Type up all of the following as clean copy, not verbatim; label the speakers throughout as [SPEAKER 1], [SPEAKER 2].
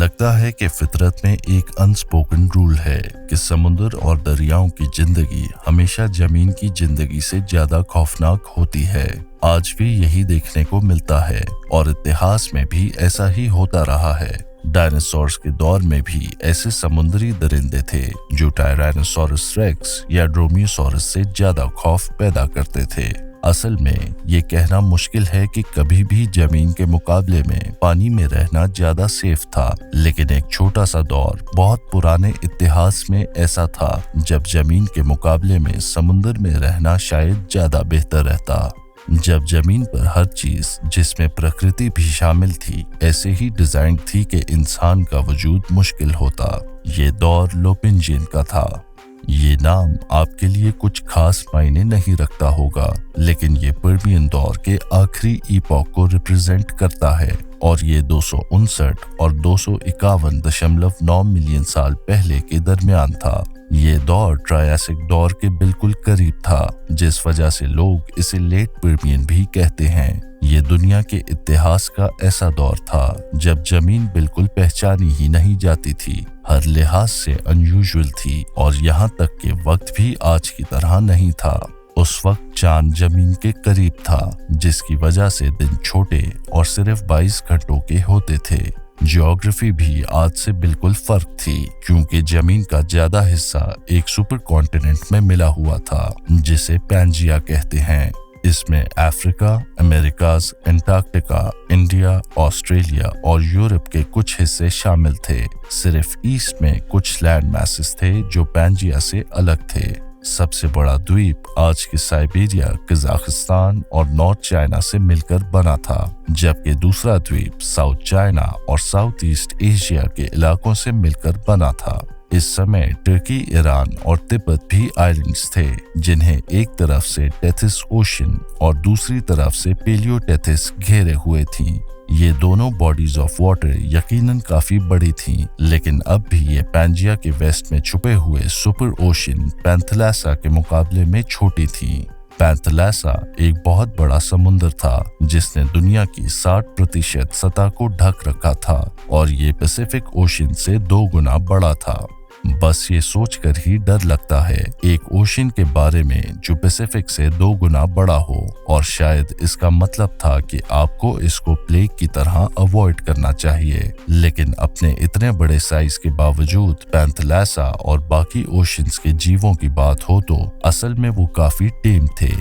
[SPEAKER 1] लगता है कि फितरत में एक अनस्पोकन रूल है कि समुद्र और दरियाओं की जिंदगी हमेशा जमीन की जिंदगी से ज्यादा खौफनाक होती है। आज भी यही देखने को मिलता है और इतिहास में भी ऐसा ही होता रहा है। डायनासोर्स के दौर में भी ऐसे समुद्री दरिंदे थे जो टायरानोसोरस रेक्स या ड्रोमियोसॉरस से ज्यादा खौफ पैदा करते थे। असल में ये कहना मुश्किल है कि कभी भी जमीन के मुकाबले में पानी में रहना ज्यादा सेफ था, लेकिन एक छोटा सा दौर बहुत पुराने इतिहास में ऐसा था जब जमीन के मुकाबले में समुद्र में रहना शायद ज्यादा बेहतर रहता। जब जमीन पर हर चीज जिसमें प्रकृति भी शामिल थी ऐसे ही डिजाइन थी कि इंसान का वजूद मुश्किल होता। ये दौर लोपिंजियन का था। ये नाम आपके लिए कुछ खास मायने नहीं रखता होगा, लेकिन ये पर्मियन दौर के आखिरी ईपॉक को रिप्रेजेंट करता है और ये 259 और 251.9 मिलियन साल पहले के दरमियान था। ये दौर ट्रायासिक दौर के बिल्कुल करीब था, जिस वजह से लोग इसे लेट पर्मियन भी कहते हैं। ये दुनिया के इतिहास का ऐसा दौर था जब जमीन बिल्कुल पहचानी ही नहीं जाती थी, हर लिहाज से अनयूजुअल थी और यहाँ तक कि वक्त भी आज की तरह नहीं था। उस वक्त चांद जमीन के करीब था, जिसकी वजह से दिन छोटे और सिर्फ 22 घंटों के होते थे। ज्योग्राफी भी आज से बिल्कुल फर्क थी, क्योंकि जमीन का ज्यादा हिस्सा एक सुपर कॉन्टिनेंट में मिला हुआ था जिसे पैंजिया कहते हैं। इसमें Africa, Americas, Antarctica, India, Australia और यूरोप के कुछ हिस्से शामिल थे। सिर्फ ईस्ट में कुछ लैंड मैसेस थे जो पैंजिया से अलग थे। सबसे बड़ा द्वीप आज के साइबेरिया, कजाकिस्तान और नॉर्थ चाइना से मिलकर बना था, जबकि दूसरा द्वीप साउथ चाइना और साउथ ईस्ट एशिया के इलाकों से मिलकर बना था। इस समय टर्की, ईरान और तिब्बत भी आइलैंड्स थे, जिन्हें एक तरफ से टेथिस ओशन और दूसरी तरफ से पेलियोटेथिस घेरे हुए थीं। ये दोनों बॉडीज ऑफ वाटर यकीनन काफी बड़ी थीं, लेकिन अब भी ये पैंजिया के वेस्ट में छुपे हुए सुपर ओशन पैंथेलासा के मुकाबले में छोटी थीं। पैंथेलासा एक बहुत बड़ा समुद्र था जिसने दुनिया की 60% सतह को ढक रखा था और ये पैसिफिक ओशन से 2 गुना बड़ा था। बस ये सोचकर ही डर लगता है एक ओशन के बारे में जो पैसिफिक से 2 गुना बड़ा हो, और शायद इसका मतलब था कि आपको इसको प्लेग की तरह अवॉइड करना चाहिए। लेकिन अपने इतने बड़े साइज के बावजूद पैंथेलासा और बाकी ओशंस के जीवों की बात हो तो असल में वो काफी टेम थे।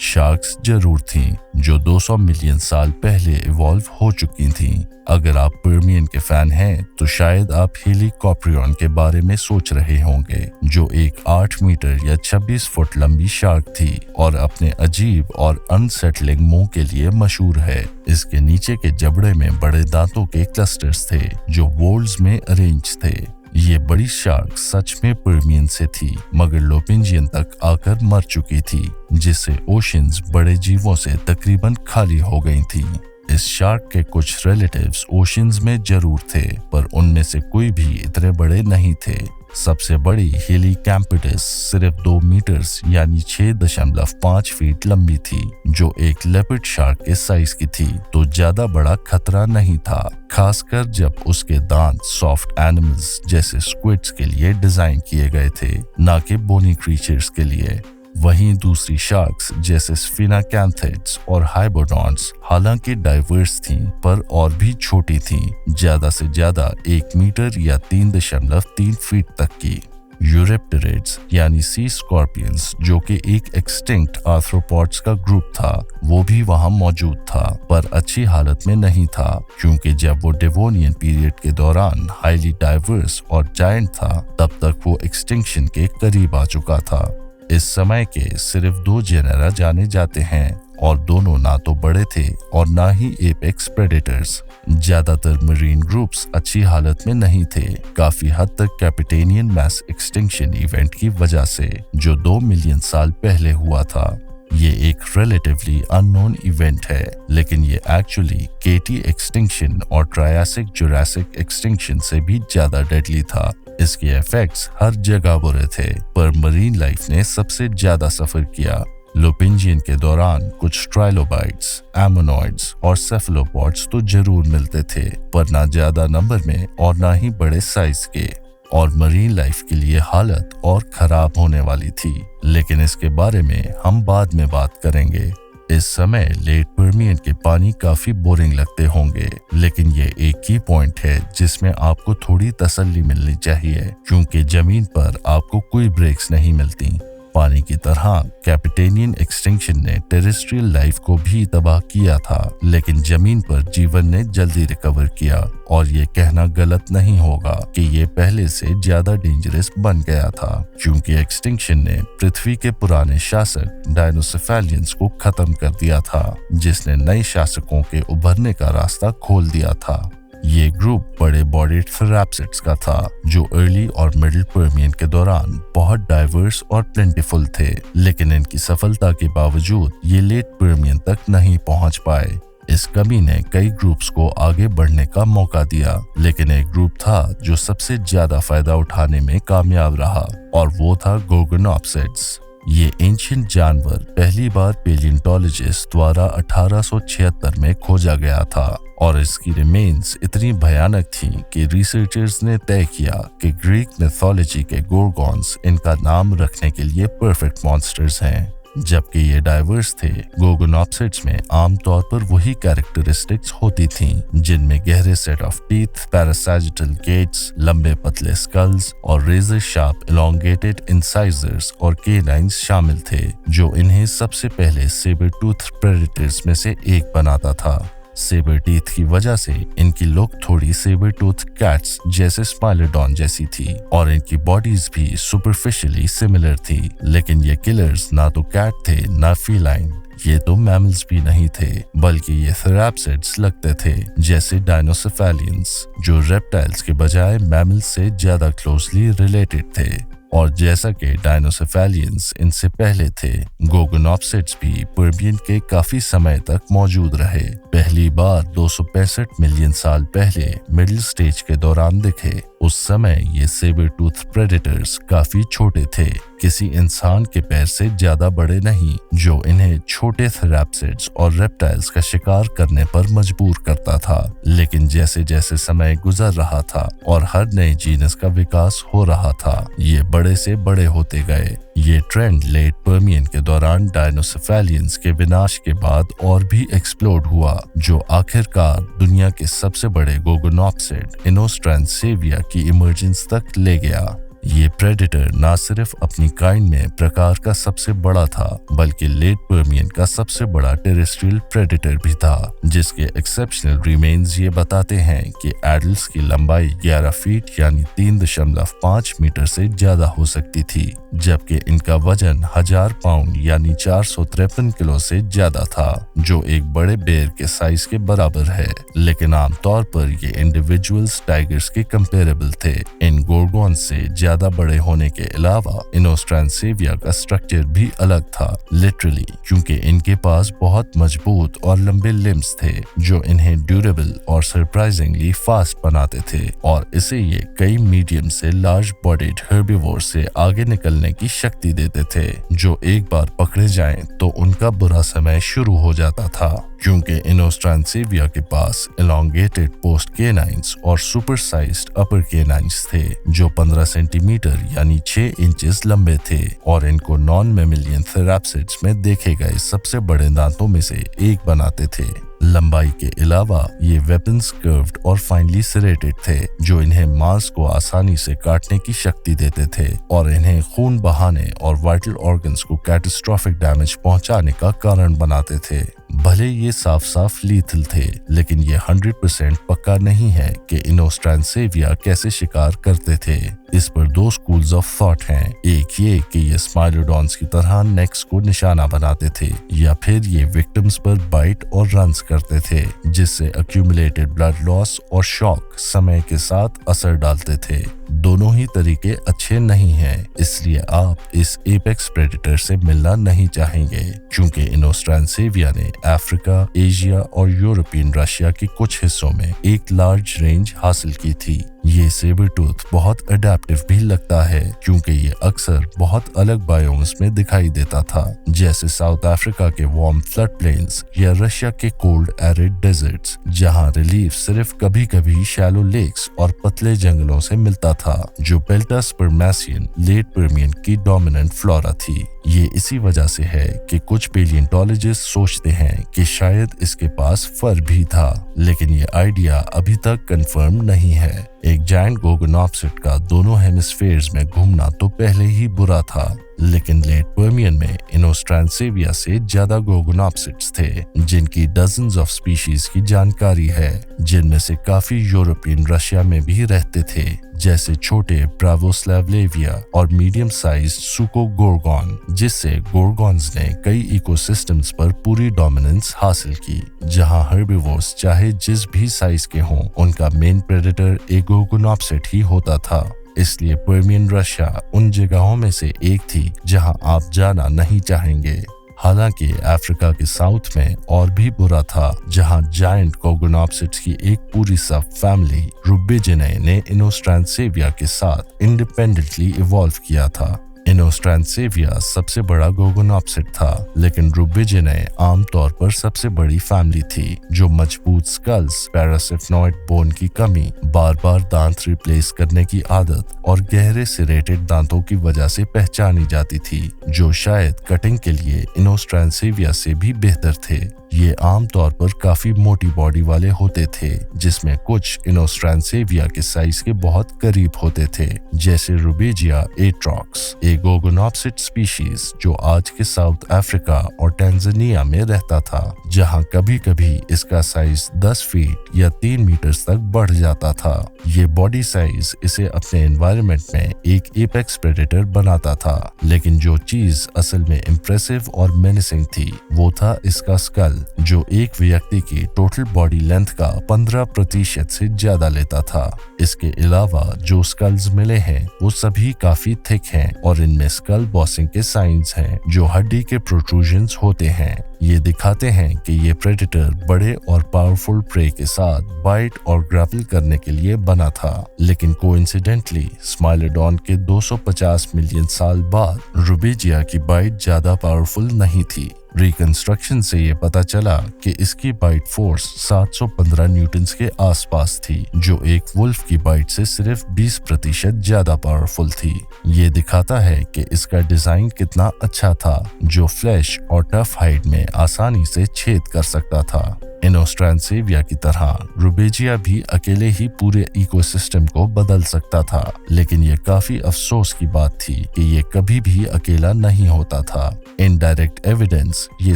[SPEAKER 1] शार्क्स जरूर थीं जो 200 मिलियन साल पहले इवॉल्व हो चुकी थीं। अगर आप पर्मियन के फैन हैं तो शायद आप हेलिकॉप्टरियन के बारे में सोच रहे होंगे, जो एक 8 मीटर या 26 फुट लंबी शार्क थी और अपने अजीब और अनसेटलिंग मुंह के लिए मशहूर है। इसके नीचे के जबड़े में बड़े दांतों के क्लस्टर्स थे जो वोल्ड्स में अरेंज थे। ये बड़ी शार्क सच में पर्मियन से थी, मगर लोपिंजियन तक आकर मर चुकी थी, जिससे ओशंस बड़े जीवों से तकरीबन खाली हो गई थी। इस शार्क के कुछ रिलेटिव्स ओशंस में जरूर थे, पर उनमें से कोई भी इतने बड़े नहीं थे। सबसे बड़ी हेलिकैम्पिडस सिर्फ 2 मीटर्स यानी 6.5 फीट लंबी थी, जो एक लेपर्ड शार्क के साइज की थी, तो ज्यादा बड़ा खतरा नहीं था, खासकर जब उसके दांत सॉफ्ट एनिमल्स जैसे स्क्विड्स के लिए डिजाइन किए गए थे, ना कि बोनी क्रीचर्स के लिए। वहीं दूसरी शार्क्स जैसे स्फिनाकैंथिड्स और हाइबोडॉन्ट्स हालांकि डाइवर्स थीं, पर और भी छोटी थीं, ज्यादा से ज्यादा 1 मीटर या 3.3 फीट तक की। यूरेप्टेरिड्स यानी सी स्कॉर्पियंस, जो कि एक एक्सटिंक्ट आर्थ्रोपॉड्स का ग्रुप था, वो भी वहां मौजूद था, पर अच्छी हालत में नहीं था, क्योंकि जब वो डेवोनियन पीरियड के दौरान हाईली डाइवर्स और जायंट था, तब तक वो एक्सटिंक्शन के करीब आ चुका था। इस समय के सिर्फ 2 जेनेरा जाने जाते हैं और दोनों ना तो बड़े थे और ना ही एपेक्स प्रेडेटर्स। ज्यादातर मरीन ग्रुप्स अच्छी हालत में नहीं थे, काफी हद तक कैपिटेनियन मैस एक्सटिंक्शन इवेंट की वजह से, जो 2 मिलियन साल पहले हुआ था। ये एक रिलेटिवली अननोन इवेंट है, लेकिन ये एक्चुअली केटी एक्सटिंक्शन और ट्रायासिक जुरासिक एक्सटिंक्शन से भी ज्यादा डेडली था। इसके इफेक्ट्स हर जगह बुरे थे, पर मरीन लाइफ ने सबसे ज्यादा सफर किया। लुपिंजियन के दौरान कुछ ट्राइलोबाइट्स, एमोनॉइड्स और सेफलोपॉड्स तो जरूर मिलते थे, पर ना ज्यादा नंबर में और ना ही बड़े साइज के, और मरीन लाइफ के लिए हालत और खराब होने वाली थी। लेकिन इसके बारे में हम बाद में बात करेंगे। इस समय लेट पर्मियन के पानी काफी बोरिंग लगते होंगे, लेकिन ये एक की पॉइंट है जिसमें आपको थोड़ी तसल्ली मिलनी चाहिए, क्योंकि जमीन पर आपको कोई ब्रेक्स नहीं मिलती। पानी की तरह कैपिटेनियन एक्सटिंक्शन ने टेरेस्ट्रियल लाइफ को भी तबाह किया था, लेकिन जमीन पर जीवन ने जल्दी रिकवर किया, और ये कहना गलत नहीं होगा कि ये पहले से ज्यादा डेंजरस बन गया था, क्योंकि एक्सटिंक्शन ने पृथ्वी के पुराने शासक डायनोसेफेलियंस को खत्म कर दिया था, जिसने नए शासकों के उभरने का रास्ता खोल दिया था। ये ग्रुप बड़े बॉडीड थेराप्सिड्स का था, जो अर्ली और मिडिल पर्मियन के दौरान बहुत डाइवर्स और प्लेंटिफुल थे, लेकिन इनकी सफलता के बावजूद ये लेट पर्मियन तक नहीं पहुंच पाए। इस कमी ने कई ग्रुप्स को आगे बढ़ने का मौका दिया, लेकिन एक ग्रुप था जो सबसे ज्यादा फायदा उठाने में कामयाब रहा, और वो था गोर्गोनॉप्सिड्स। ये एंशिएंट जानवर पहली बार पेलियोंटोलॉजिस्ट द्वारा 1876 में खोजा गया था, और इसकी रिमेन्स इतनी भयानक थीं कि रिसर्चर्स ने तय किया कि ग्रीक मिथोलॉजी के गोर्गॉन्स इनका नाम रखने के लिए परफेक्ट मॉन्स्टर्स हैं। जबकि ये डाइवर्स थे, गोर्गोनॉप्सिड्स में आमतौर पर वही कैरेक्टरिस्टिक्स होती थीं, जिनमें गहरे सेट ऑफ टीथ, पैरासैजिटल गेट्स, लंबे पतले स्कल्स और रेजर शार्प एलोंगेटेड इंसाइजर्स और केनाइन्स शामिल थे, जो इन्हें सबसे पहले सेबर टूथ प्रेडेटर्स में से एक बनाता था। सेबर टीथ की वजह से इनकी लुक थोड़ी सेबर टूथ कैट्स जैसे स्माइलोडॉन जैसी थी, और इनकी बॉडीज भी सुपरफिशियली सिमिलर थी। लेकिन ये किलर्स ना तो कैट थे ना फीलाइन, ये तो मैमल्स भी नहीं थे, बल्कि ये थेराप्सिड्स लगते थे जैसे डायनोसेफेलियंस, जो रेप्टाइल्स के बजाय मैमल्स से ज्यादा क्लोजली रिलेटेड थे। और जैसा कि डायनोसेफेलियंस इनसे पहले थे, गोर्गोनॉप्सिड्स भी पर्मियन के काफी समय तक मौजूद रहे। पहली बार 265 मिलियन साल पहले मिडिल स्टेज के दौरान दिखे। उस समय ये सेबर टूथ प्रेडेटर्स काफी छोटे थे, किसी इंसान के पैर से ज्यादा बड़े नहीं, जो इन्हें छोटे थेराप्सिड्स और रेप्टाइल्स का शिकार करने पर मजबूर करता था। लेकिन जैसे जैसे समय गुजर रहा था और हर नए जीनस का विकास हो रहा था, ये बड़े से बड़े होते गए। ये ट्रेंड लेट पर्मियन के दौरान डायनोसेफेलियंस के विनाश के बाद और भी एक्सप्लोड हुआ, जो आखिरकार दुनिया के सबसे बड़े गोर्गोनॉप्सिड इनोस्ट्रैंसेविया की इमर्जेंस तक ले गया। ये प्रेडेटर न सिर्फ अपनी काइंड में प्रकार का सबसे बड़ा था, बल्कि लेट पर्मियन का सबसे बड़ा टेरेस्ट्रियल प्रेडेटर भी था, जिसके एक्सेप्शनल रिमेन्स ये बताते हैं कि एडल्ट्स की लंबाई 11 फीट यानी 3.5 मीटर से ज्यादा हो सकती थी, जबकि इनका वजन 1000 पाउंड यानी 453 किलो से ज्यादा था, जो एक बड़े बेर के साइज के बराबर है। लेकिन आमतौर पर ये इंडिविजुअल्स टाइगर्स के कंपेरेबल थे। इन गोर्गोन से ज्यादा बड़े होने के अलावा इनोस्ट्रैंसेविया का स्ट्रक्चर भी अलग था, लिटरली, क्योंकि इनके पास बहुत मजबूत और लंबे लिम्स थे, जो इन्हें ड्यूरेबल और सरप्राइजिंगली फास्ट बनाते थे, और इसे ये कई मीडियम से लार्ज बॉडीड हर्बिवोर से आगे निकलने की शक्ति देते थे, जो एक बार पकड़े जाएं तो उनका बुरा समय शुरू हो जाता था, क्योंकि इनोस्ट्रैंसेविया के पास एलोंगेटेड पोस्ट केनाइन्स और सुपर साइज्ड अपर केनाइन्स थे, जो 15 सेंटीमीटर यानी 6 इंचेस लंबे थे, और इनको नॉन मैमेलियन थेराप्सिड्स में देखे गए सबसे बड़े दांतों में से एक बनाते थे। लंबाई के अलावा ये वेपन्स कर्व्ड और फाइनली सेरेटेड थे, जो इन्हें मांस को आसानी से काटने की शक्ति देते थे, और इन्हें खून बहाने और वाइटल ऑर्गन्स को कैटास्ट्रोफिक डैमेज पहुंचाने का कारण बनाते थे। भले ये साफ साफ लीथल थे, लेकिन ये 100% पक्का नहीं है कि इनोस्ट्रैंसेविया कैसे शिकार करते थे। इस पर 2 स्कूल्स ऑफ थॉट हैं। एक ये कि ये स्माइलोडॉन्स की तरह नेक्स को निशाना बनाते थे, या फिर ये विक्टिम्स पर बाइट और रन्स करते थे, जिससे अक्यूमुलेटेड ब्लड लॉस और शॉक समय के साथ असर डालते थे। दोनों ही तरीके अच्छे नहीं हैं, इसलिए आप इस एपेक्स प्रेडेटर से मिलना नहीं चाहेंगे, क्योंकि इनोस्ट्रैंसेविया ने अफ्रीका, एशिया और यूरोपियन रशिया के कुछ हिस्सों में एक लार्ज रेंज हासिल की थी। ये सेबर टूथ बहुत अडेप्टिव भी लगता है क्योंकि ये अक्सर बहुत अलग बायोम्स में दिखाई देता था, जैसे साउथ अफ्रीका के वार्म फ्लड प्लेन्स या रशिया के कोल्ड एरिड डेजर्ट्स, जहां रिलीफ सिर्फ कभी कभी शैलो लेक्स और पतले जंगलों से मिलता था, जो पेल्टस परमेसियन लेट पर्मियन की डोमिनेंट फ्लोरा थी। ये इसी वजह से है कि कुछ पेलियोंटोलॉजिस्ट सोचते हैं कि शायद इसके पास फर भी था, लेकिन ये आइडिया अभी तक कंफर्म नहीं है। एक जायंट गोगोनॉप्सिड का दोनों हेमिस्फेयर्स में घूमना तो पहले ही बुरा था, लेकिन लेट पर्मियन में इनोस्ट्रैंसेविया से ज्यादा गोगोनॉप्सिड्स थे, जिनकी डजन्स ऑफ स्पीशीज की जानकारी है, जिनमें से काफी यूरोपियन रशिया में भी रहते थे, जैसे छोटे ब्रावोस्लावलेविया और मीडियम साइज सुकोगोर्गॉन, जिससे गोर्गॉन्स ने कई इकोसिस्टम्स पर पूरी डोमिनेंस हासिल की, जहां हर्बिवोर्स चाहे जिस भी साइज के हों, उनका मेन प्रेडेटर एक गोगोनॉप्सिड ही होता था। इसलिए पर्मियन रशिया उन जगहों में से एक थी जहां आप जाना नहीं चाहेंगे। हालांकि अफ्रीका के साउथ में और भी बुरा था, जहां जायंट गोगोनॉप्सिड्स की एक पूरी सब फैमिली रुबिजिनाe ने इनोस्ट्रैंसेविया के साथ इंडिपेंडेंटली इवॉल्व किया था। इनोस्ट्रैंसेविया सबसे बड़ा गोगोनॉप्सिड था, लेकिन रुबिजिनाe आमतौर पर सबसे बड़ी फैमिली थी, जो मजबूत स्कल्स, पैरासिफनॉइड बोन की कमी, बार बार दांत रिप्लेस करने की आदत और गहरे सिरेटेड दांतों की वजह से पहचानी जाती थी, जो शायद कटिंग के लिए इनोस्ट्रैंसेविया से भी बेहतर थे। ये आमतौर पर काफी मोटी बॉडी वाले होते थे, जिसमें कुछ इनोस्ट्रैंसेविया के साइज के बहुत करीब होते थे, जैसे रुबिजिया एट्रॉक्स, एक गोगोनॉप्सिड स्पीशीज जो आज के साउथ अफ्रीका और टैंजानिया में रहता था, जहां कभी कभी इसका साइज 10 फीट या 3 मीटर तक बढ़ जाता था। ये बॉडी साइज इसे अपने एनवायरनमेंट में एक एपेक्स प्रेडेटर बनाता था, लेकिन जो चीज असल में इम्प्रेसिव और मेनिसिंग थी वो था इसका स्कल, जो एक व्यक्ति की टोटल बॉडी लेंथ का 15% से ज्यादा लेता था। इसके अलावा जो स्कल्स मिले हैं वो सभी काफी थिक हैं और इनमें स्कल बॉसिंग के साइंस हैं, जो हड्डी के प्रोट्रूजन्स होते हैं। ये दिखाते हैं कि ये प्रेडेटर बड़े और पावरफुल प्रे के साथ बाइट और ग्रैपल करने के लिए बना था, लेकिन कोइंसिडेंटली स्माइलोडॉन के 250 मिलियन साल बाद रुबिजिया की बाइट ज्यादा पावरफुल नहीं थी। रिकंस्ट्रक्शन से ये पता चला कि इसकी बाइट फोर्स 715 न्यूटन्स के आसपास थी, जो एक वुल्फ की बाइट से सिर्फ 20% ज्यादा पावरफुल थी। ये दिखाता है कि इसका डिजाइन कितना अच्छा था, जो फ्लैश और टफ हाइड में आसानी से छेद कर सकता था। इनोस्ट्रैंसेविया की तरह रुबिजिया भी अकेले ही पूरे इकोसिस्टम को बदल सकता था, लेकिन ये काफी अफसोस की बात थी कि ये कभी भी अकेला नहीं होता था। इनडायरेक्ट एविडेंस ये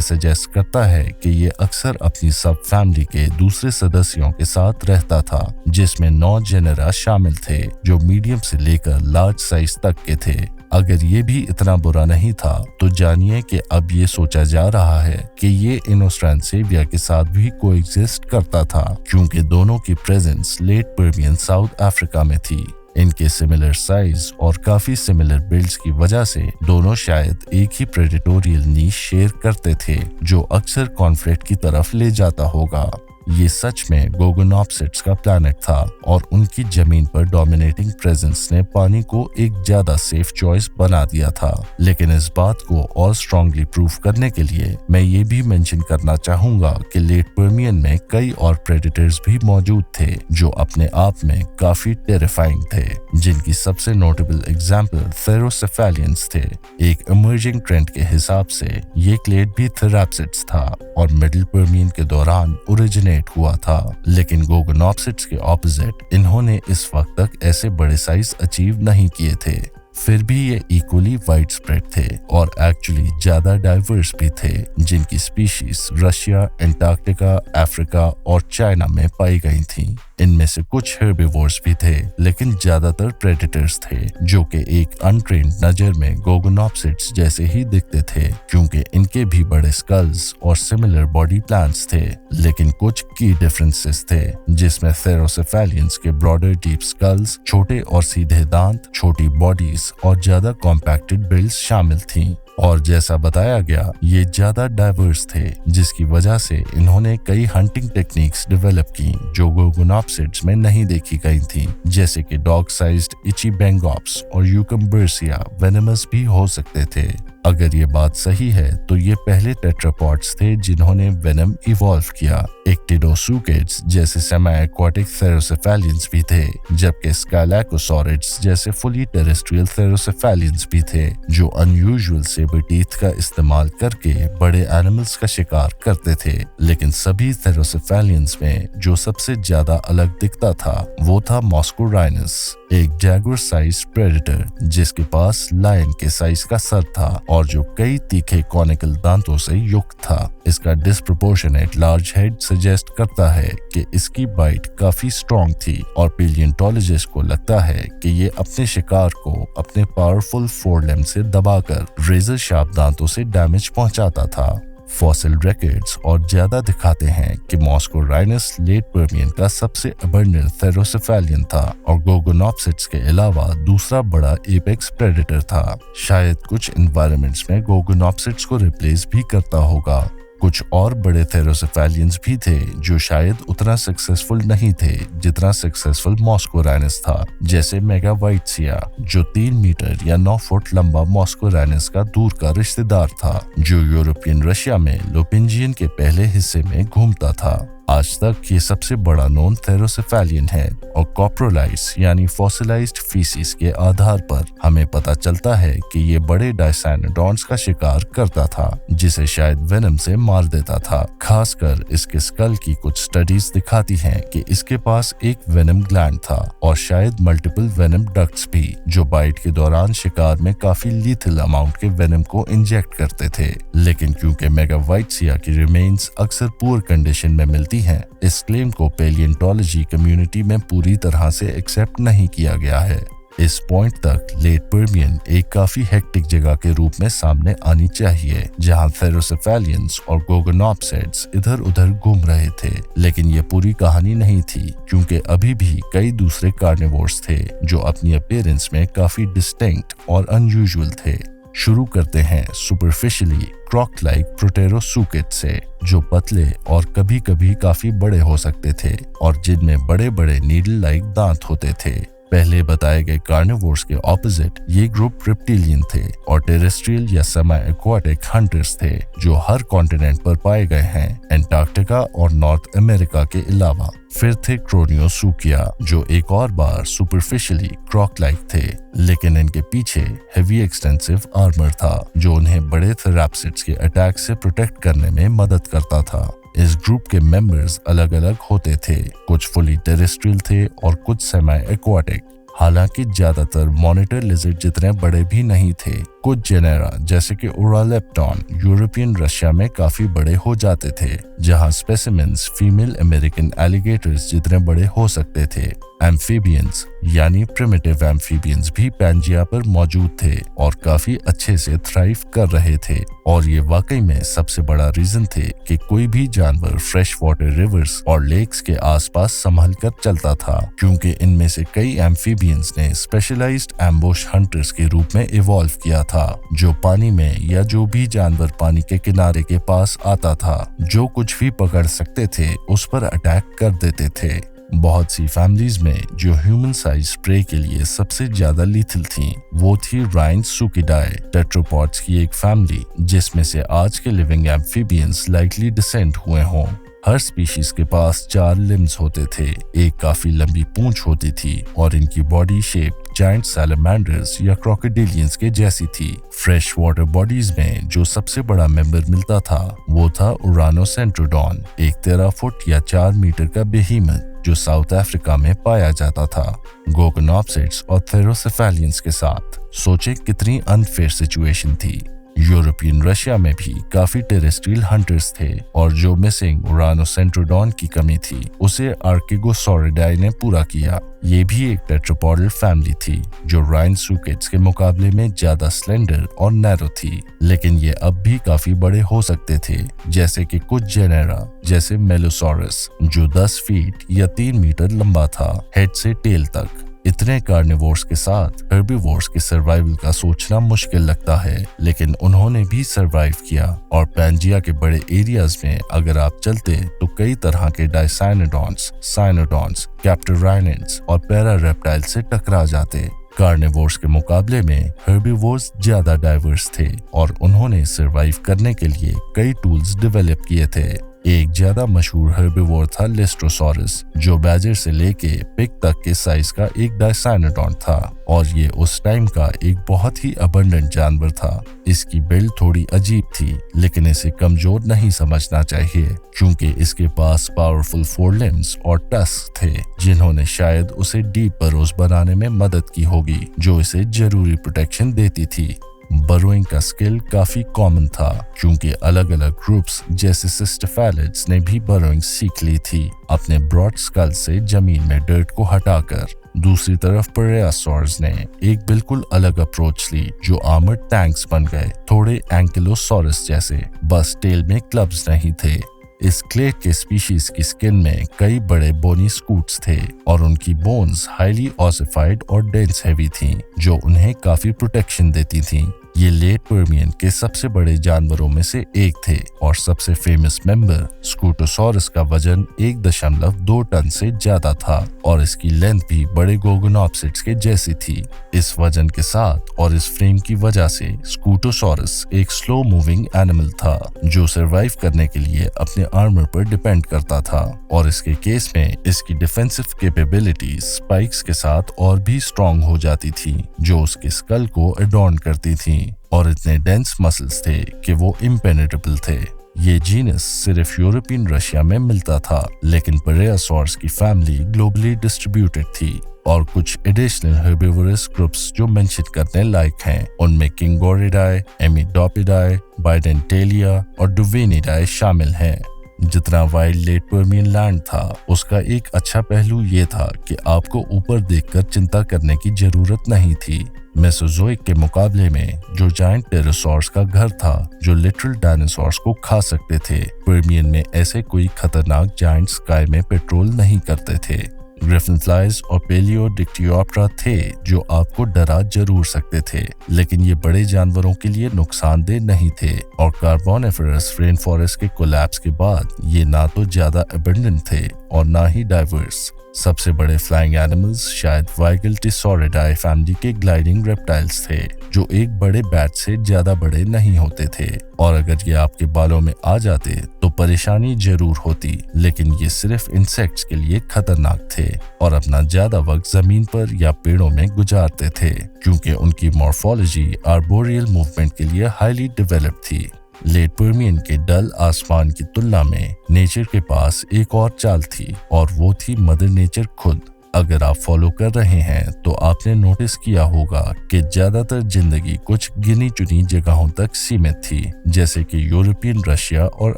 [SPEAKER 1] सजेस्ट करता है कि ये अक्सर अपनी सब फैमिली के दूसरे सदस्यों के साथ रहता था, जिसमें 9 जेनेरा शामिल थे, जो मीडियम से लेकर लार्ज साइज तक के थे। अगर ये भी इतना बुरा नहीं था, तो जानिए कि अब ये सोचा जा रहा है कि ये इनोस्ट्रैंसेविया के साथ भी कोएग्जिस्ट करता था, क्योंकि दोनों की presence late Permian South Africa में थी। इनके सिमिलर साइज और काफी सिमिलर बिल्ड्स की वजह से दोनों शायद एक ही प्रेडेटोरियल नीश शेयर करते थे, जो अक्सर कॉन्फ्लिक्ट की तरफ ले जाता होगा। ये सच में गोगोनॉप्सिड्स का प्लैनेट था और उनकी जमीन पर डोमिनेटिंग प्रेजेंस ने पानी को एक ज्यादा सेफ चॉइस बना दिया था। लेकिन इस बात को और स्ट्रांगली प्रूफ करने के लिए मैं ये भी मेंशन करना चाहूंगा कि लेट पर्मियन में कई और प्रेडेटर्स भी मौजूद थे, जो अपने आप में काफी टेरिफाइंग थे, जिनकी सबसे नोटेबल एग्जाम्पल थेरोसेफेलियंस थे। एक इमर्जिंग ट्रेंड के हिसाब से ये क्लेड भी थेराप्सिड्स था और मिडिल पर्मियन के दौरान ओरिजिनेट हुआ था, लेकिन गोगोनॉप्सिड्स के ऑपोजिट इन्होंने इस वक्त तक ऐसे बड़े साइज अचीव नहीं किए थे। फिर भी ये इक्वली वाइड स्प्रेड थे और एक्चुअली ज्यादा डाइवर्स भी थे, जिनकी स्पीशीज रशिया, एंटार्क्टिका, अफ्रीका और चाइना में पाई गई थीं। इनमें से कुछ हर्बिवोर्स भी थे, लेकिन ज्यादातर प्रेडेटर्स थे, जो कि एक अनट्रेन्ड नजर में गोगोनॉप्सिड्स जैसे ही दिखते थे, क्योंकि इनके भी बड़े स्कल्स और सिमिलर बॉडी प्लान्स थे। लेकिन कुछ की डिफरेंसेस थे, जिसमें थेरोसेफेलियंस के ब्रॉडर डीप स्कल्स, छोटे और सीधे दांत, छोटी बॉडीज और ज्यादा कॉम्पैक्टेड बिल्ड्स शामिल थीं। और जैसा बताया गया ये ज्यादा डाइवर्स थे, जिसकी वजह से इन्होंने कई हंटिंग टेक्निक्स डेवलप की जो गोगोनॉप्सिड्स में नहीं देखी गई थी, जैसे कि डॉग साइज्ड इची बेंगोप्स और यूकम्बर्सिया वेनेमस भी हो सकते थे। अगर ये बात सही है तो ये पहले टेट्रापॉड्स थे जिन्होंने वेनम इवॉल्व किया। इक्टिडोसुकेड्स जैसे सेमी एक्वाटिक थेरोसेफेलियंस भी थे, जबकि स्काइलैकोसॉरिड्स जैसे फुली टेरेस्ट्रियल थेरोसेफेलियंस भी थे जो अनयूजुअल सेबर टीथ का इस्तेमाल करके बड़े एनिमल्स का शिकार करते थे। लेकिन सभी थेरोसेफेलियंस में जो सबसे ज्यादा अलग दिखता था वो था मॉस्कोराइनस, एक जैगुअर साइज प्रेडेटर जिसके पास लायन के साइज का सर था और जो कई तीखे कॉनिकल दांतों से युक्त था। इसका डिस्प्रोपोर्शनेट लार्ज हेड सजेस्ट करता है कि इसकी बाइट काफी स्ट्रॉन्ग थी और पेलियोंटोलॉजिस्ट को लगता है कि ये अपने शिकार को अपने पावरफुल फोरलेम से दबाकर रेजर शार्प दांतों से डैमेज पहुंचाता था। फॉसिल रिकॉर्ड्स और ज्यादा दिखाते हैं कि मॉस्कोराइनस लेट पर्मियन का सबसे अबंडेंट थेरोसेफेलियन था और गोगोनॉप्सिड्स के अलावा दूसरा बड़ा एपेक्स प्रेडेटर था। शायद कुछ एनवायरनमेंट्स में गोगोनॉप्सिड्स को रिप्लेस भी करता होगा। कुछ और बड़े थेरोसेफेलियंस भी थे जो शायद उतना सक्सेसफुल नहीं थे जितना सक्सेसफुल मॉस्कोराइनस था, जैसे मेगावाइट्सिया जो 3 मीटर या 9 फुट लंबा मॉस्कोराइनस का दूर का रिश्तेदार था जो यूरोपियन रशिया में लोपिंजियन के पहले हिस्से में घूमता था। आज तक ये सबसे बड़ा नोन थेरोसेफेलियन है और कॉप्रोलाइट्स यानी फॉसिलाइज्ड फीसिस के आधार पर हमें पता चलता है कि ये बड़े डायसाइनोडॉन्स का शिकार करता था जिसे शायद वेनम से मार देता था। खासकर इसके स्कल की कुछ स्टडीज दिखाती हैं कि इसके पास एक वेनम ग्लैंड था और शायद मल्टीपल वेनम डक्ट्स भी जो बाइट के दौरान शिकार में काफी लीथल अमाउंट के वेनम को इंजेक्ट करते थे। लेकिन क्योंकि मेगावाइट्सिया की रिमेन्स अक्सर पुअर कंडीशन में मिलती हैं, इस क्लेम को पेलियोंटोलॉजी कम्युनिटी में पूरी तरह से एक्सेप्ट नहीं किया गया है। इस पॉइंट तक लेट पर्मियन एक काफी हेक्टिक जगह के रूप में सामने आनी चाहिए जहां थेरोसेफेलियंस और गोगोनॉप्सिड्स इधर उधर घूम रहे थे। लेकिन ये पूरी कहानी नहीं थी क्योंकि अभी भी कई दूसरे कार्निवोर्स थे जो अपनी अपीयरेंस में काफी डिस्टिंक्ट और अनयूजुअल थे। शुरू करते हैं सुपरफिशियली क्रॉक लाइक प्रोटेरोसुकेड से जो पतले और कभी कभी काफी बड़े हो सकते थे और जिनमें बड़े बड़े नीडल लाइक दांत होते थे। पहले बताए गए कार्निवोर्स के ऑपोजिट ये ग्रुप रिप्टिलियन थे और टेरेस्ट्रियल या सेमी एक्वाटिक हंटर्स थे जो हर कॉन्टिनेंट पर पाए गए हैं, एंटार्क्टिका और नॉर्थ अमेरिका के अलावा। फिर थे क्रोनियोसुकिया जो एक और बार सुपरफिशियली क्रॉक लाइक थे, लेकिन इनके पीछे हेवी एक्सटेंसिव आर्मर था जो उन्हें बड़े थेराप्सिड्स के अटैक से प्रोटेक्ट करने में मदद करता था। इस ग्रुप के मेंबर्स अलग अलग होते थे, कुछ फुली टेरेस्ट्रियल थे और कुछ सेमी एक्वाटिक। हालांकि ज्यादातर मॉनिटर लिजर्ड जितने बड़े भी नहीं थे। कुछ जेनेरा जैसे कि ओरालेप्टॉन यूरोपियन रशिया में काफी बड़े हो जाते थे, जहां स्पेसिमेंस फीमेल अमेरिकन एलिगेटर्स जितने बड़े हो सकते थे। एम्फीबियंस यानी प्रिमिटिव एम्फीबियंस भी पैंजिया पर मौजूद थे और काफी अच्छे से थ्राइव कर रहे थे और ये वाकई में सबसे बड़ा रीजन थे कि कोई भी जानवर फ्रेश वाटर रिवर्स और लेक्स के आसपास संभल कर चलता था, क्योंकि इनमें से कई एम्फीबियंस ने स्पेशलाइज्ड एम्बुश हंटर्स के रूप में इवॉल्व किया था जो पानी में या जो भी जानवर पानी के किनारे के पास आता था जो कुछ भी पकड़ सकते थे उस पर अटैक कर देते थे। बहुत सी फैमिलीज में जो ह्यूमन साइज प्रे के लिए सबसे ज्यादा लीथल थी वो थी राइनसुकिडाई टेट्रोपॉड्स की एक फैमिली जिसमें से आज के लिविंग एम्फीबियंस लाइकली डिसेंड हुए हों। हर स्पीशीज के पास 4 लिम्स होते थे, एक काफी लंबी पूंछ होती थी और इनकी बॉडी शेप जायंट सैलमेंडर्स या क्रोकोडिलियंस के जैसी थी। फ्रेश वाटर बॉडीज में जो सबसे बड़ा मेंबर मिलता था वो था उरानोसेंट्रोडॉन, एक 13 फुट या 4 मीटर का बेहीमथ जो साउथ अफ्रीका में पाया जाता था। गोगोनॉप्सिड्स और थेरोसेफेलियंस के साथ सोचे कितनी अनफेयर सिचुएशन थी। यूरोपियन रशिया में भी काफी टेरेस्ट्रियल हंटर्स थे और जो मिसिंग उरानोसेंट्रोडॉन की कमी थी उसे आर्किगोसॉरिडाई ने पूरा किया। ये भी एक टेट्रापोडल फैमिली थी जो राइनसुकिड्स के मुकाबले में ज्यादा स्लेंडर और नैरो थी, लेकिन ये अब भी काफी बड़े हो सकते थे, जैसे कि कुछ जेनेरा जैसे मेलोसॉरस जो 10 फीट या 3 मीटर लंबा था हेड से टेल तक। इतने कार्निवोर्स के साथ हर्बीवोर्स के सर्वाइवल का सोचना मुश्किल लगता है, लेकिन उन्होंने भी सर्वाइव किया और पैंजिया के बड़े एरियाज में अगर आप चलते तो कई तरह के डायसाइनोडॉन्स, साइनोडॉन्स, कैप्टोराइनिड्स और पैरारेप्टाइल से टकरा जाते। कार्निवोर्स के मुकाबले में हर्बीवोर्स ज्यादा डाइवर्स थे और उन्होंने सर्वाइव करने के लिए कई टूल्स डेवलप किए थे। एक ज्यादा मशहूर हर्बीवोर था लिस्ट्रोसॉरस, जो बैजर से लेके पिग तक के साइज का एक डायसाइनोडॉन था और ये उस टाइम का एक बहुत ही अबंडेंट जानवर था। इसकी बिल्ड थोड़ी अजीब थी, लेकिन इसे कमजोर नहीं समझना चाहिए क्योंकि इसके पास पावरफुल फोरलिम्स और टस्क थे, जिन्होंने शायद उसे डीप बरोज बनाने में मदद की होगी, जो इसे जरूरी प्रोटेक्शन देती थी। बरोइंग का स्किल काफी कॉमन था क्योंकि अलग अलग ग्रुप्स जैसे सिस्टोफैलिड्स ने भी बरोइंग सीख ली थी, अपने ब्रॉड स्कल से जमीन में डर्ट को हटाकर। दूसरी तरफ परेयासॉर्स ने एक बिल्कुल अलग अप्रोच ली, जो आर्मर्ड टैंक्स बन गए, थोड़े एंकिलोसॉरस जैसे, बस टेल में क्लब्स नहीं थे। इस क्लेड के स्पीशीज की स्किन में कई बड़े बोनी स्कूट्स थे और उनकी बोन्स हाईली ऑसिफाइड और डेंस हैवी थीं, जो उन्हें काफी प्रोटेक्शन देती थीं। ये लेट पर्मियन के सबसे बड़े जानवरों में से एक थे और सबसे फेमस मेंबर स्कूटोसॉरस का वजन 1.2 टन से ज्यादा था और इसकी लेंथ भी बड़े गोगोनॉप्सिड्स के जैसी थी। इस वजन के साथ और इस फ्रेम की वजह से स्कूटोसॉरस एक स्लो मूविंग एनिमल था, जो सर्वाइव करने के लिए अपने आर्मर पर डिपेंड करता था और इसके केस में इसकी डिफेंसिव कैपेबिलिटीज स्पाइक्स के साथ और भी स्ट्रॉन्ग हो जाती थी, जो उसके स्कल को एडॉर्न करती थी और इतने डेंस मसल्स थे कि वो इम्पेनेट्रेबल थे। ये जीनस सिर्फ यूरोपियन रशिया में मिलता था, लेकिन परेयासॉर्स की फैमिली ग्लोबली डिस्ट्रीब्यूटेड थी और कुछ एडिशनल हर्बीवोरस ग्रुप्स जो मेंशन करने लायक हैं, उनमें किंगोरिडाई, एमिडोपिडाई, बाइडेंटेलिया और डुवेनिडाई शामिल हैं। जितना वाइल्ड लेट पर्मियन लैंड था, उसका एक अच्छा पहलू ये था कि आपको ऊपर देखकर चिंता करने की जरूरत नहीं थी। मेसोजोइक के मुकाबले में जो जायंट टेरोसॉर्स का घर था, जो लिटरल डायनासोर्स को खा सकते थे, पर्मियन में ऐसे कोई खतरनाक जायंट स्काई में पेट्रोल नहीं करते थे। ग्रिफिनफ्लाइज और पेलियोडिक्टियोप्टेरा थे जो आपको डरा जरूर सकते थे, लेकिन ये बड़े जानवरों के लिए नुकसानदेह नहीं थे और कार्बोनिफेरस रेन फॉरेस्ट के कोलैप्स के बाद ये ना तो ज्यादा एबंडेंट थे और ना ही डाइवर्स। सबसे बड़े फ्लाइंग एनिमल्स शायद वाइगल्टिसॉरिडाई फैमिली के ग्लाइडिंग रेप्टाइल्स थे, जो एक बड़े बैट से ज्यादा बड़े नहीं होते थे और अगर ये आपके बालों में आ जाते तो परेशानी जरूर होती, लेकिन ये सिर्फ इंसेक्ट्स के लिए खतरनाक थे और अपना ज्यादा वक्त जमीन पर या पेड़ों में गुजारते थे क्योंकि उनकी मॉर्फोलॉजी आर्बोरियल मूवमेंट के लिए हाईली डेवलप्ड थी। लेट पर्मियन के डल आसमान की तुलना में नेचर के पास एक और चाल थी और वो थी मदर नेचर खुद। अगर आप फॉलो कर रहे हैं तो आपने नोटिस किया होगा कि ज्यादातर जिंदगी कुछ गिनी चुनी जगहों तक सीमित थी, जैसे कि यूरोपियन रशिया और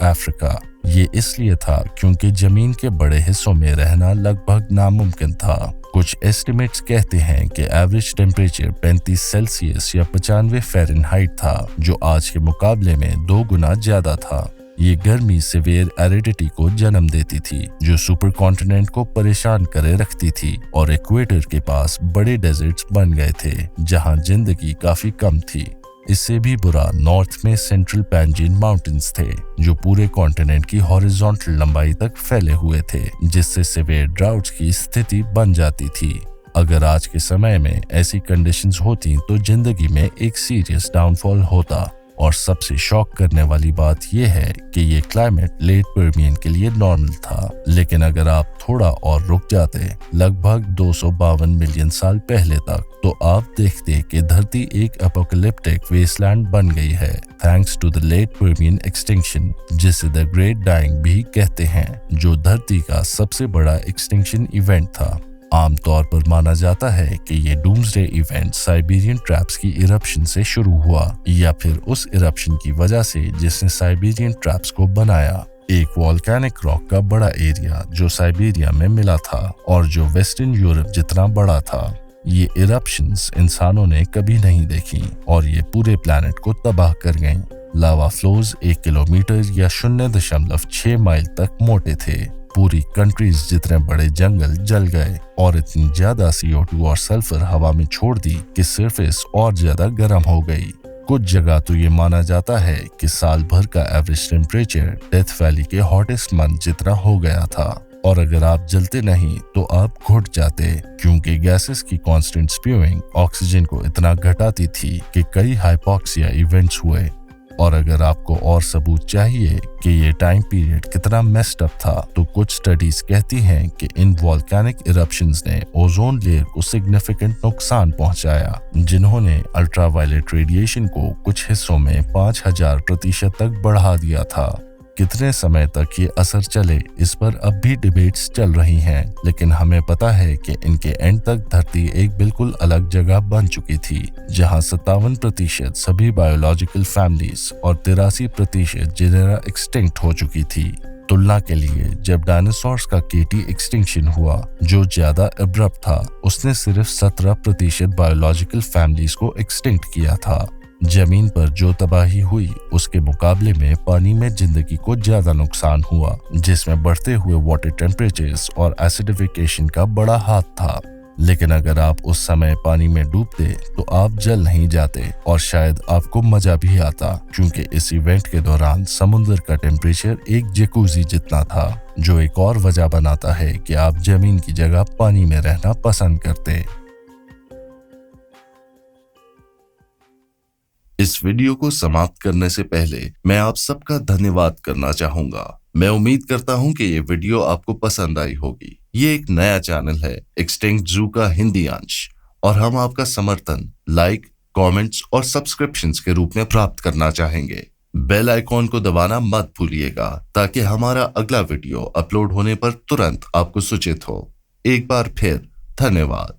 [SPEAKER 1] अफ्रीका। ये इसलिए था क्योंकि जमीन के बड़े हिस्सों में रहना लगभग नामुमकिन था। कुछ एस्टिमेट्स कहते हैं कि एवरेज टेम्परेचर 35 सेल्सियस या 95 फ़ारेनहाइट था, जो आज के मुकाबले में 2 गुना ज्यादा था। ये गर्मी सिवियर एरिडिटी को जन्म देती थी, जो सुपर कॉन्टिनेंट को परेशान करे रखती थी और इक्वेटर के पास बड़े डेजर्ट्स बन गए थे जहां जिंदगी काफी कम थी। इससे भी बुरा नॉर्थ में सेंट्रल पैंजियन माउंटेन्स थे, जो पूरे कॉन्टिनेंट की हॉरिजॉन्टल लंबाई तक फैले हुए थे, जिससे सिवियर ड्राउट्स की स्थिति बन जाती थी। अगर आज के समय में ऐसी कंडीशंस होती तो जिंदगी में एक सीरियस डाउनफॉल होता। और सबसे शॉक करने वाली बात यह है कि ये क्लाइमेट लेट पर्मियन के लिए नॉर्मल था, लेकिन अगर आप थोड़ा और रुक जाते लगभग 252 मिलियन साल पहले तक, तो आप देखते कि धरती एक एपोकलिप्टिक वेस्टलैंड बन गई है thanks to the late Permian extinction, जिसे द ग्रेट डाइंग भी कहते हैं, जो धरती का सबसे बड़ा एक्सटिंक्शन इवेंट था। आमतौर पर माना जाता है कि ये डूम्सडे इवेंट साइबेरियन ट्रैप्स की इरप्शन से शुरू हुआ या फिर उस इरप्शन की वजह से जिसने साइबेरियन ट्रैप्स को बनाया। एक वॉल्केनिक रॉक का बड़ा एरिया जो साइबेरिया में मिला था और जो वेस्टर्न यूरोप जितना बड़ा था। ये इरप्शंस इंसानों ने कभी नहीं देखी और ये पूरे प्लैनेट को तबाह कर गईं। लावा फ्लोज 1 किलोमीटर या 0.6 माइल तक मोटे थे। पूरी कंट्रीज जितने बड़े जंगल जल गए और इतनी ज्यादा CO2 और सल्फर हवा में छोड़ दी कि सरफेस और ज्यादा गर्म हो गई। कुछ जगह तो ये माना जाता है कि साल भर का एवरेज टेम्परेचर डेथ वैली के हॉटेस्ट मंथ जितना हो गया था, और अगर आप जलते नहीं तो आप घुट जाते, क्योंकि गैसेस की कांस्टेंट स्प्यूइंग ऑक्सीजन को इतना घटाती थी कि कई हाइपोक्सिया इवेंट्स हुए। और अगर आपको और सबूत चाहिए कि ये टाइम पीरियड कितना मेस्ड अप था, तो कुछ स्टडीज कहती हैं कि इन वॉल्केनिक इरप्शंस ने ओजोन लेयर को सिग्निफिकेंट नुकसान पहुंचाया, जिन्होंने अल्ट्रावायलेट रेडिएशन को कुछ हिस्सों में 5000% तक बढ़ा दिया था। कितने समय तक ये असर चले, इस पर अब भी डिबेट्स चल रही हैं, लेकिन हमें पता है कि इनके एंड तक धरती एक बिल्कुल अलग जगह बन चुकी थी, जहां 57% सभी बायोलॉजिकल फैमिलीज और 83% जेनेरा एक्सटिंक्ट हो चुकी थी। तुलना के लिए, जब डायनासोर्स का केटी एक्सटिंक्शन हुआ, जो ज्यादा अब्रप्ट था, उसने सिर्फ 17% बायोलॉजिकल फैमिलीज को एक्सटिंक्ट किया था। जमीन पर जो तबाही हुई, उसके मुकाबले में पानी में जिंदगी को ज्यादा नुकसान हुआ, जिसमें बढ़ते हुए वाटर टेम्परेचर्स और एसिडिफिकेशन का बड़ा हाथ था। लेकिन अगर आप उस समय पानी में डूबते तो आप जल नहीं जाते, और शायद आपको मजा भी आता, क्योंकि इस इवेंट के दौरान समुद्र का टेम्परेचर एक जकूजी जितना था, जो एक और वजह बनाता है कि आप जमीन की जगह पानी में रहना पसंद करते। इस वीडियो को समाप्त करने से पहले मैं आप सबका धन्यवाद करना चाहूंगा। मैं उम्मीद करता हूं कि ये वीडियो आपको पसंद आई होगी। ये एक नया चैनल है एक्सटिंक्ट जू का हिंदी अंश, और हम आपका समर्थन लाइक, कमेंट्स और सब्सक्रिप्शंस के रूप में प्राप्त करना चाहेंगे। बेल आइकॉन को दबाना मत भूलिएगा, ताकि हमारा अगला वीडियो अपलोड होने पर तुरंत आपको सूचित हो। एक बार फिर धन्यवाद।